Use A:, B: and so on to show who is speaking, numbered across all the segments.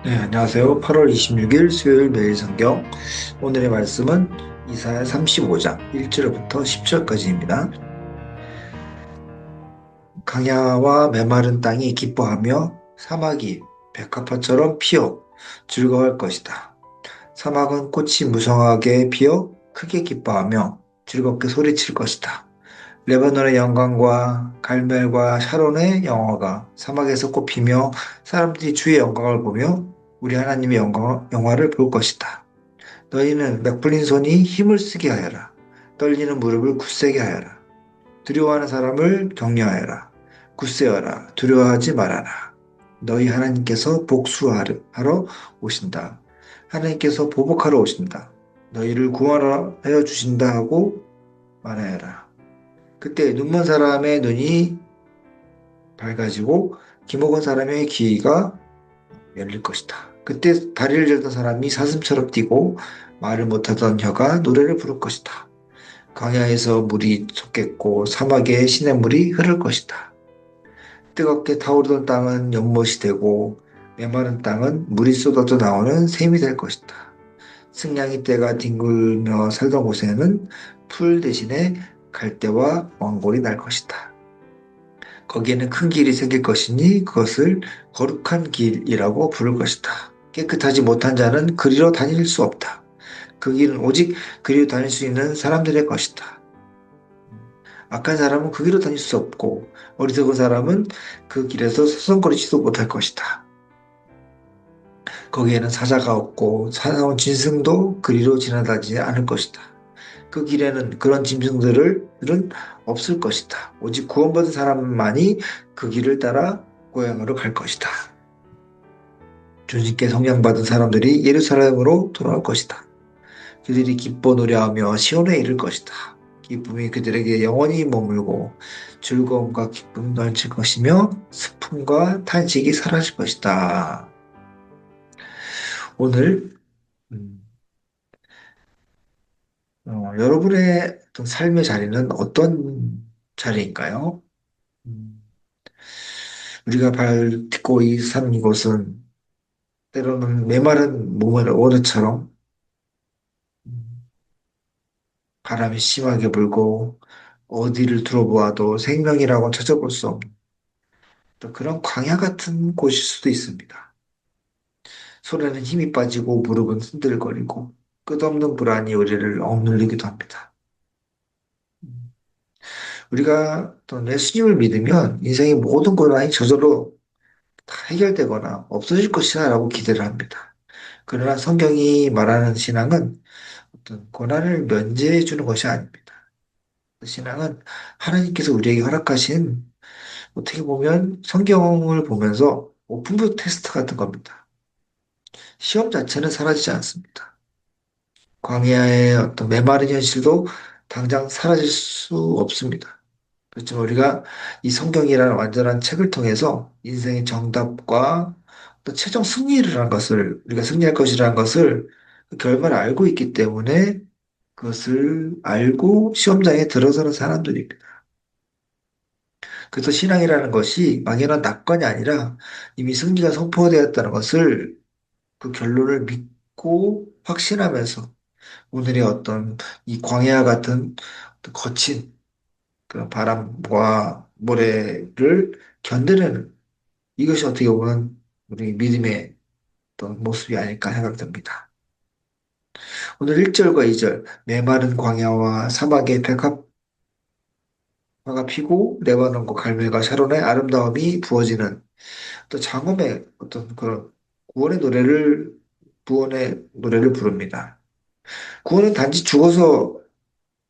A: 네, 안녕하세요. 8월 26일 수요일 매일 성경. 오늘의 말씀은 이사야 35장 1절부터 10절까지입니다. 강야와 메마른 땅이 기뻐하며 사막이 백합화처럼 피어 즐거워할 것이다. 사막은 꽃이 무성하게 피어 크게 기뻐하며 즐겁게 소리칠 것이다. 레바논의 영광과 갈멜과 샤론의 영화가 사막에서 꽃피며 사람들이 주의 영광을 보며 우리 하나님의 영화를 볼 것이다. 너희는 맥불린 손이 힘을 쓰게 하여라. 떨리는 무릎을 굳세게 하여라. 두려워하는 사람을 격려하여라. 굳세어라. 두려워하지 말아라. 너희 하나님께서 복수하러 오신다. 하나님께서 보복하러 오신다. 너희를 구원하여 주신다 하고 말하여라. 그때 눈먼 사람의 눈이 밝아지고 기목은 사람의 귀가 열릴 것이다. 그때 다리를 절던 사람이 사슴처럼 뛰고 말을 못하던 혀가 노래를 부를 것이다. 광야에서 물이 솟겠고 사막에 시냇물이 흐를 것이다. 뜨겁게 타오르던 땅은 연못이 되고 메마른 땅은 물이 쏟아져 나오는 샘이 될 것이다. 승냥이 떼가 뒹굴며 살던 곳에는 풀 대신에 갈대와 왕골이 날 것이다. 거기에는 큰 길이 생길 것이니 그것을 거룩한 길이라고 부를 것이다. 깨끗하지 못한 자는 그리로 다닐 수 없다. 그 길은 오직 그리로 다닐 수 있는 사람들의 것이다. 악한 사람은 그 길로 다닐 수 없고 어리석은 사람은 그 길에서 서성거리지도 못할 것이다. 거기에는 사자가 없고 사나운 짐승도 그리로 지나다니지 않을 것이다. 그 길에는 그런 짐승들은 없을 것이다. 오직 구원받은 사람만이 그 길을 따라 고향으로 갈 것이다. 주님께 성령받은 사람들이 예루살렘으로 돌아올 것이다. 그들이 기뻐 노래하며 시온에 이를 것이다. 기쁨이 그들에게 영원히 머물고 즐거움과 기쁨 넘칠 것이며 슬픔과 탄식이 사라질 것이다. 오늘 음, 여러분의 어떤 삶의 자리는 어떤 자리인가요? 음, 우리가 발 딛고 이 사는 이곳은 때로는 메마른 몸의 오르처럼 음, 바람이 심하게 불고 어디를 둘러보아도 생명이라고 찾아볼 수 없는 또 그런 광야 같은 곳일 수도 있습니다. 손에는 힘이 빠지고 무릎은 흔들거리고 끝없는 불안이 우리를 억눌리기도 합니다. 음, 우리가 또 예수님을 믿으면 인생의 모든 고난이 저절로 다 해결되거나 없어질 것이다 라고 기대를 합니다. 그러나 성경이 말하는 신앙은 어떤 고난을 면제해 주는 것이 아닙니다. 신앙은 하나님께서 우리에게 허락하신 어떻게 보면 성경을 보면서 오픈북 테스트 같은 겁니다. 시험 자체는 사라지지 않습니다. 광야의 어떤 메마른 현실도 당장 사라질 수 없습니다. 그렇지만 우리가 이 성경이라는 완전한 책을 통해서 인생의 정답과 또 최종 승리를 것을 우리가 승리할 것이라는 것을 그 결말을 알고 있기 때문에 그것을 알고 시험장에 들어서는 사람들입니다. 그래서 신앙이라는 것이 막연한 낙관이 아니라 이미 승리가 선포되었다는 것을 그 결론을 믿고 확신하면서 오늘의 어떤 이 광야 같은 어떤 거친 그 바람과 모래를 견디는 이것이 어떻게 보면 우리 믿음의 어떤 모습이 아닐까 생각됩니다. 오늘 1절과 2절 메마른 광야와 사막의 백합화가 피고 레바논과 갈멜과 샤론의 아름다움이 부어지는 또 장엄의 어떤 그런 구원의 노래를 구원의 노래를 부릅니다. 구원은 단지 죽어서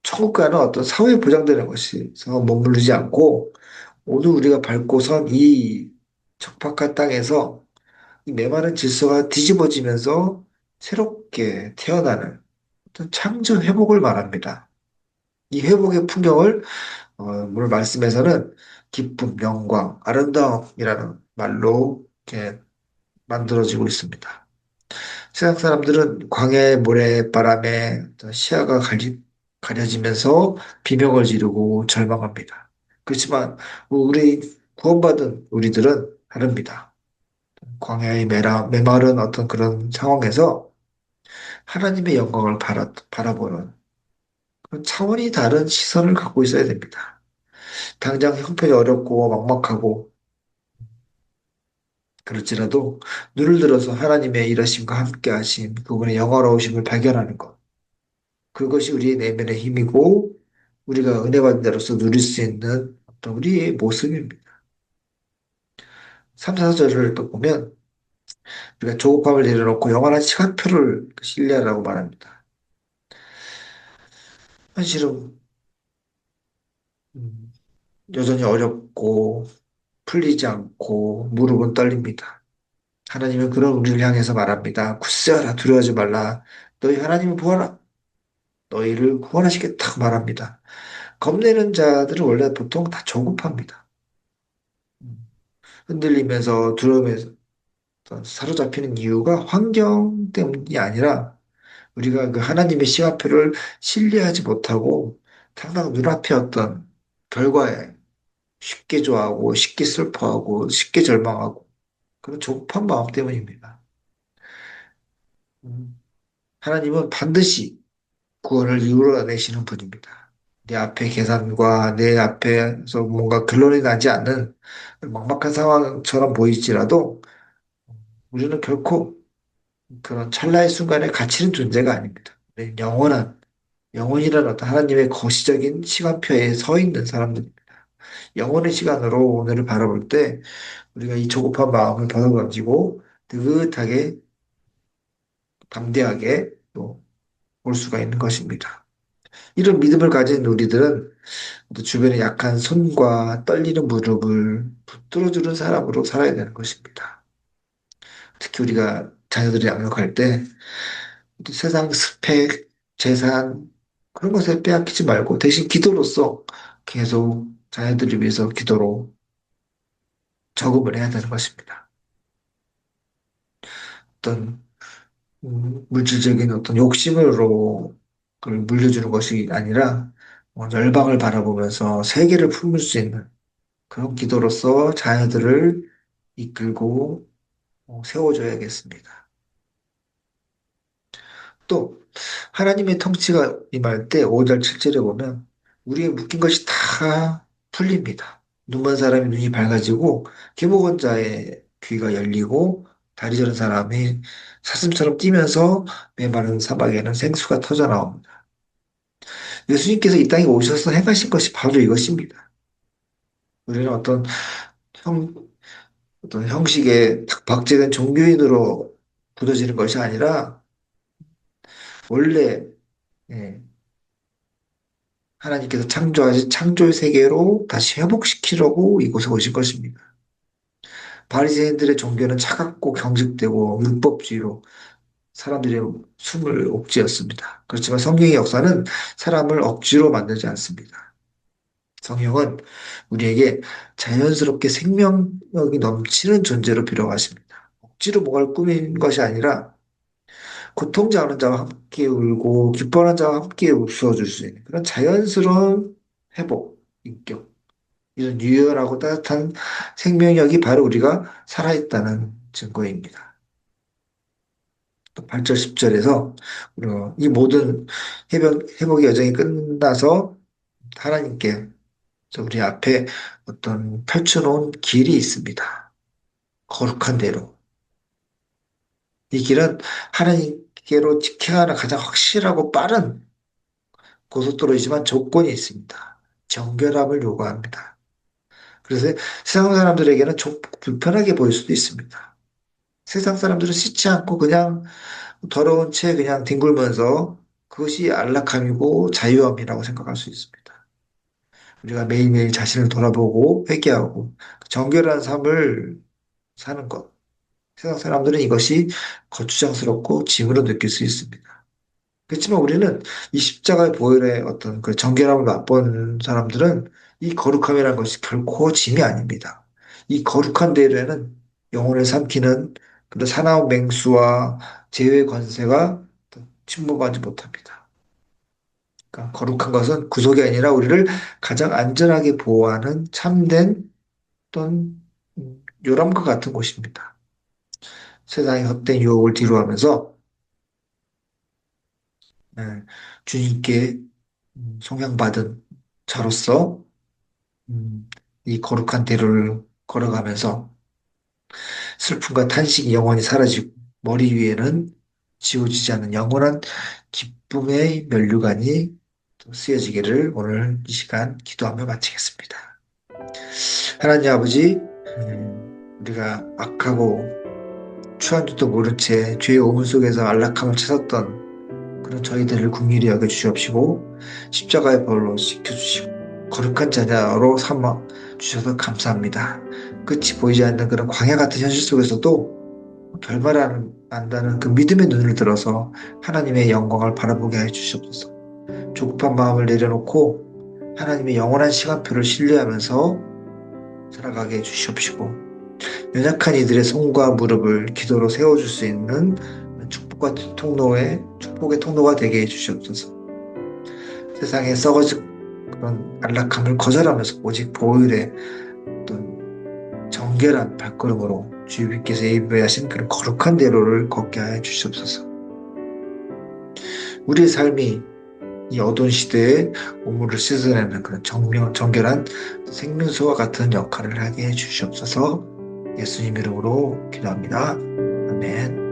A: 천국 가는 어떤 사회에 보장되는 것이서 머무르지 않고 모두 우리가 밟고 선 이 적박한 땅에서 이 메마른 질서가 뒤집어지면서 새롭게 태어나는 어떤 창조 회복을 말합니다. 이 회복의 풍경을 오늘 말씀에서는 기쁨, 영광, 아름다움이라는 말로 이렇게 만들어지고 있습니다. 세상 사람들은 광야의 모래바람에 시야가 가려지면서 비명을 지르고 절망합니다. 그렇지만 우리 구원받은 우리들은 다릅니다. 광야의 메마른 어떤 그런 상황에서 하나님의 영광을 바라보는 그런 차원이 다른 시선을 갖고 있어야 됩니다. 당장 형편이 어렵고 막막하고 그럴지라도 눈을 들어서 하나님의 일하심과 함께 하심, 그분의 영화로우심을 발견하는 것. 그것이 우리의 내면의 힘이고 우리가 은혜 받은 자로서 누릴 수 있는 어떤 우리의 모습입니다. 3, 4절을 또 보면 우리가 조급함을 내려놓고 영원한 시간표를 신뢰하라고 말합니다. 현실은 음, 여전히 어렵고 풀리지 않고 무릎은 떨립니다. 하나님은 그런 우리를 향해서 말합니다. 굳세어라 두려워하지 말라. 너희 하나님을 보아라. 너희를 구원하시겠다고 말합니다. 겁내는 자들은 원래 보통 다 조급합니다. 흔들리면서 두려움에서 사로잡히는 이유가 환경 때문이 아니라 우리가 그 하나님의 시간표를 신뢰하지 못하고 항상 눈앞에 어떤 결과에 쉽게 좋아하고 쉽게 슬퍼하고 쉽게 절망하고 그런 조급한 마음 때문입니다. 음, 하나님은 반드시 구원을 이루어내시는 분입니다. 내 앞에 계산과 내 앞에서 뭔가 결론이 나지 않는 막막한 상황처럼 보일지라도 우리는 결코 그런 찰나의 순간에 갇히는 존재가 아닙니다. 우리는 영원이라는 어떤 하나님의 거시적인 시간표에 서 있는 사람들입니다. 영원의 시간으로 오늘을 바라볼 때 우리가 이 조급한 마음을 벗어던지고 느긋하게 담대하게 또 볼 수가 있는 것입니다. 이런 믿음을 가진 우리들은 또 주변의 약한 손과 떨리는 무릎을 붙들어주는 사람으로 살아야 되는 것입니다. 특히 우리가 자녀들을 양육할 때 세상 스펙, 재산 그런 것에 빼앗기지 말고 대신 기도로서 계속 자녀들을 위해서 기도로 저금을 해야 되는 것입니다. 어떤 물질적인 어떤 욕심으로 그걸 물려주는 것이 아니라 열방을 바라보면서 세계를 품을 수 있는 그런 기도로서 자녀들을 이끌고 세워줘야겠습니다. 또 하나님의 통치가 임할 때 5절 7절에 보면 우리의 묶인 것이 다 풀립니다. 눈먼 사람이 눈이 밝아지고 귀 먹은 자의 귀가 열리고 다리 저린 사람이 사슴처럼 뛰면서 메마른 사막에는 생수가 터져 나옵니다. 예수님께서 이 땅에 오셔서 행하신 것이 바로 이것입니다. 우리는 형, 어떤 형식에 딱 박제된 종교인으로 굳어지는 것이 아니라 원래 예, 하나님께서 창조하신 창조의 세계로 다시 회복시키려고 이곳에 오신 것입니다. 바리새인들의 종교는 차갑고 경직되고 율법주의로 사람들의 숨을 옥죄었습니다. 그렇지만 성경의 역사는 사람을 억지로 만들지 않습니다. 성령은 우리에게 자연스럽게 생명력이 넘치는 존재로 필요하십니다. 억지로 뭔가를 꾸민 것이 아니라 고통지 않은 자와 함께 울고 기뻐하는 자와 함께 웃어줄 수 있는 그런 자연스러운 회복, 인격, 이런 유연하고 따뜻한 생명력이 바로 우리가 살아있다는 증거입니다. 또 8절, 10절에서 이 모든 회복의 여정이 끝나서 하나님께 우리 앞에 어떤 펼쳐놓은 길이 있습니다. 거룩한 대로. 이 길은 하나님께로 직행하는 가장 확실하고 빠른 고속도로이지만 조건이 있습니다. 정결함을 요구합니다. 그래서 세상 사람들에게는 좀 불편하게 보일 수도 있습니다. 세상 사람들은 씻지 않고 그냥 더러운 채 그냥 뒹굴면서 그것이 안락함이고 자유함이라고 생각할 수 있습니다. 우리가 매일매일 자신을 돌아보고 회개하고 정결한 삶을 사는 것. 세상 사람들은 이것이 거추장스럽고 짐으로 느낄 수 있습니다. 그렇지만 우리는 이 십자가의 보혈의 어떤 그 정결함을 맛본 사람들은 이 거룩함이라는 것이 결코 짐이 아닙니다. 이 거룩한 데에는 영혼을 삼키는 그런 사나운 맹수와 죄의 권세가 침범하지 못합니다. 그러니까 거룩한 것은 구속이 아니라 우리를 가장 안전하게 보호하는 참된 어떤 요람과 같은 곳입니다. 세상의 헛된 유혹을 뒤로하면서 예, 주님께 속량받은 자로서 이 거룩한 대로를 걸어가면서 슬픔과 탄식이 영원히 사라지고 머리 위에는 지워지지 않는 영원한 기쁨의 면류관이 또 쓰여지기를 오늘 이 시간 기도하며 마치겠습니다. 하나님 아버지, 우리가 악하고 추한 줄도 모른 채 죄의 오문 속에서 안락함을 찾았던 그런 저희들을 긍휼히 여겨 주시옵시고 십자가의 벌로 지켜주시고 거룩한 자녀로 삼아 주셔서 감사합니다. 끝이 보이지 않는 그런 광야 같은 현실 속에서도 결말 안 난다는 그 믿음의 눈을 들어서 하나님의 영광을 바라보게 해 주시옵소서. 조급한 마음을 내려놓고 하나님의 영원한 시간표를 신뢰하면서 살아가게 해 주시옵시고 연약한 이들의 손과 무릎을 기도로 세워줄 수 있는 축복의 통로가 되게 해 주시옵소서. 세상에 썩어질 그런 안락함을 거절하면서 오직 보혈의 어떤 정결한 발걸음으로 주님께서 예배하신 그런 거룩한 대로를 걷게 하여 주시옵소서. 우리의 삶이 이 어두운 시대에 우물을 씻어내는 그런 정결한 생명수와 같은 역할을 하게 해 주시옵소서. 예수님 이름으로 기도합니다. 아멘.